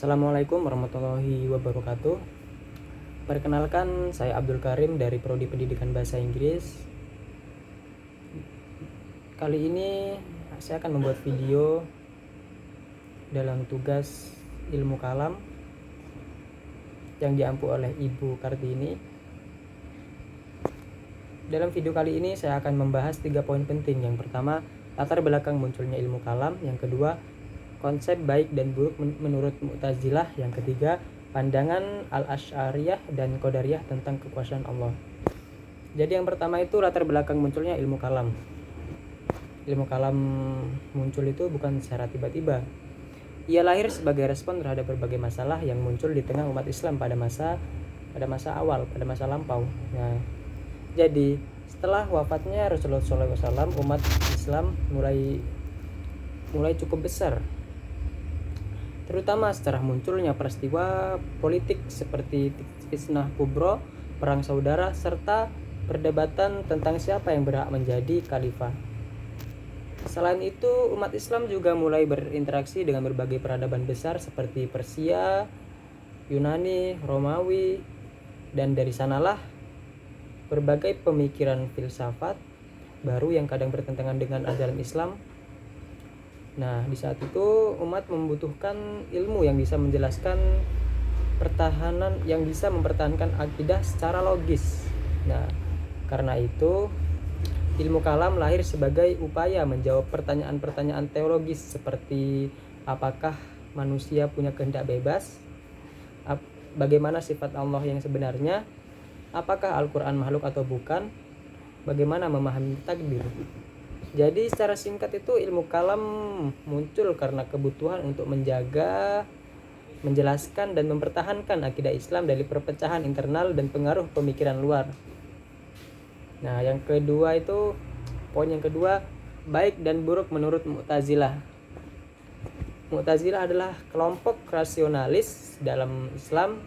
Assalamualaikum warahmatullahi wabarakatuh. Perkenalkan, saya Abdul Karim dari Prodi Pendidikan Bahasa Inggris. Kali ini saya akan membuat video dalam tugas ilmu kalam yang diampu oleh Ibu Kartini. Dalam video kali ini saya akan membahas 3 poin penting. Yang pertama, latar belakang munculnya ilmu kalam. Yang kedua, konsep baik dan buruk menurut Mu'tazilah. Yang ketiga, pandangan Al-Asy'ariyah dan Qadariyah tentang kekuasaan Allah. Jadi yang pertama itu latar belakang munculnya ilmu kalam. Ilmu kalam muncul itu bukan secara tiba-tiba. Ia lahir sebagai respon terhadap berbagai masalah yang muncul di tengah umat Islam pada masa awal, pada masa lampau. Nah, jadi setelah wafatnya Rasulullah SAW, umat Islam mulai cukup besar, terutama setelah munculnya peristiwa politik seperti fitnah kubro, perang saudara, serta perdebatan tentang siapa yang berhak menjadi khalifah. Selain itu, umat Islam juga mulai berinteraksi dengan berbagai peradaban besar seperti Persia, Yunani, Romawi, dan dari sanalah berbagai pemikiran filsafat baru yang kadang bertentangan dengan ajaran Islam. Nah, di saat itu umat membutuhkan ilmu yang bisa menjelaskan yang bisa mempertahankan akidah secara logis. Nah, karena itu ilmu kalam lahir sebagai upaya menjawab pertanyaan-pertanyaan teologis seperti apakah manusia punya kehendak bebas? Bagaimana sifat Allah yang sebenarnya? Apakah Al-Quran makhluk atau bukan? Bagaimana memahami takdir? Jadi secara singkat itu ilmu kalam muncul karena kebutuhan untuk menjaga, menjelaskan dan mempertahankan akidah Islam dari perpecahan internal dan pengaruh pemikiran luar. Nah, poin yang kedua, baik dan buruk menurut Mu'tazilah. Mu'tazilah adalah kelompok rasionalis dalam Islam,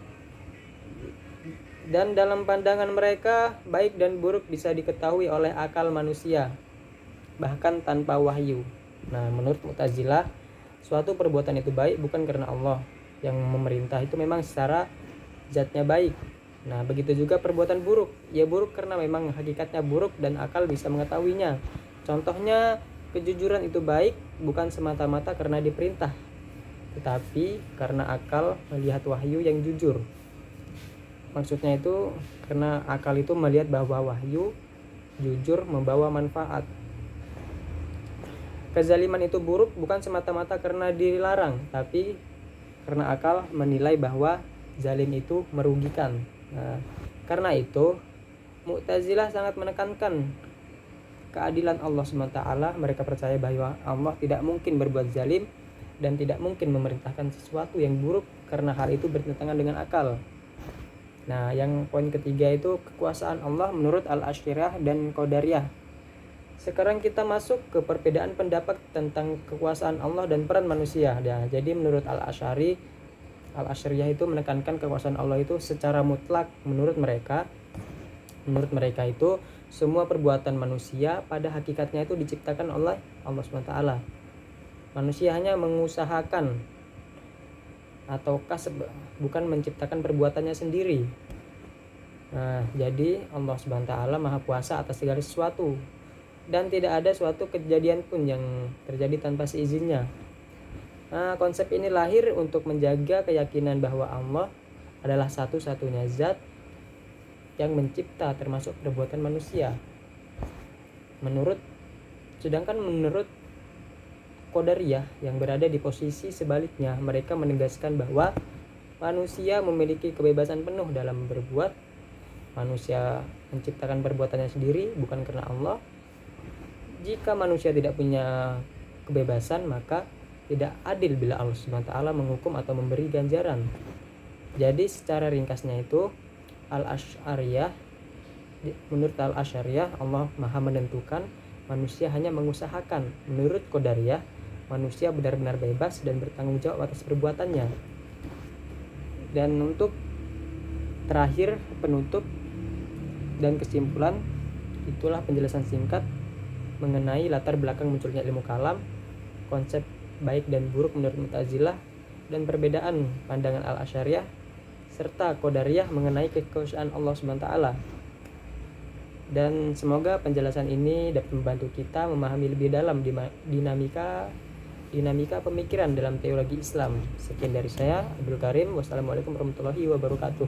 dan dalam pandangan mereka baik dan buruk bisa diketahui oleh akal manusia, bahkan tanpa wahyu. Nah, menurut Mu'tazilah, suatu perbuatan itu baik bukan karena Allah yang memerintah itu memang secara zatnya baik. Nah, begitu juga perbuatan buruk. Ya buruk karena memang hakikatnya buruk dan akal bisa mengetahuinya. Contohnya, kejujuran itu baik bukan semata-mata karena diperintah, tetapi karena akal melihat wahyu yang jujur. Maksudnya itu karena akal itu melihat bahwa wahyu jujur membawa manfaat. Kezaliman itu buruk bukan semata-mata karena dilarang, tapi karena akal menilai bahwa zalim itu merugikan. Nah, karena itu Mu'tazilah sangat menekankan keadilan Allah SWT. Mereka percaya bahwa Allah tidak mungkin berbuat zalim dan tidak mungkin memerintahkan sesuatu yang buruk karena hal itu bertentangan dengan akal. Nah, yang poin ketiga itu kekuasaan Allah menurut Al-Asy'ariyah dan Qadariyah. Sekarang kita masuk ke perbedaan pendapat tentang kekuasaan Allah dan peran manusia. Nah, jadi menurut Al-Asy'ariyah itu menekankan kekuasaan Allah itu secara mutlak. Menurut mereka itu semua perbuatan manusia pada hakikatnya itu diciptakan oleh Allah SWT. Manusia hanya mengusahakan ataukah bukan menciptakan perbuatannya sendiri. Nah, jadi Allah SWT Maha Kuasa atas segala sesuatu, dan tidak ada suatu kejadian pun yang terjadi tanpa seizinnya. Nah, konsep ini lahir untuk menjaga keyakinan bahwa Allah adalah satu-satunya zat yang mencipta termasuk perbuatan manusia. Sedangkan menurut Qadariyah yang berada di posisi sebaliknya, mereka menegaskan bahwa manusia memiliki kebebasan penuh dalam berbuat. Manusia menciptakan perbuatannya sendiri bukan karena Allah. Jika manusia tidak punya kebebasan, maka tidak adil bila Allah SWT menghukum atau memberi ganjaran. Jadi secara ringkasnya itu menurut Al-Asy'ariyah Allah Maha menentukan, manusia hanya mengusahakan. Menurut Qadariyah, manusia benar-benar bebas dan bertanggung jawab atas perbuatannya. Dan untuk terakhir, penutup dan kesimpulan, itulah penjelasan singkat mengenai latar belakang munculnya ilmu kalam, konsep baik dan buruk menurut Mu'tazilah, dan perbedaan pandangan Al-Asy'ariyah serta Qadariyah mengenai kekuasaan Allah SWT. Dan semoga penjelasan ini dapat membantu kita memahami lebih dalam dinamika pemikiran dalam teologi Islam. Sekian dari saya, Abdul Karim. Wassalamualaikum warahmatullahi wabarakatuh.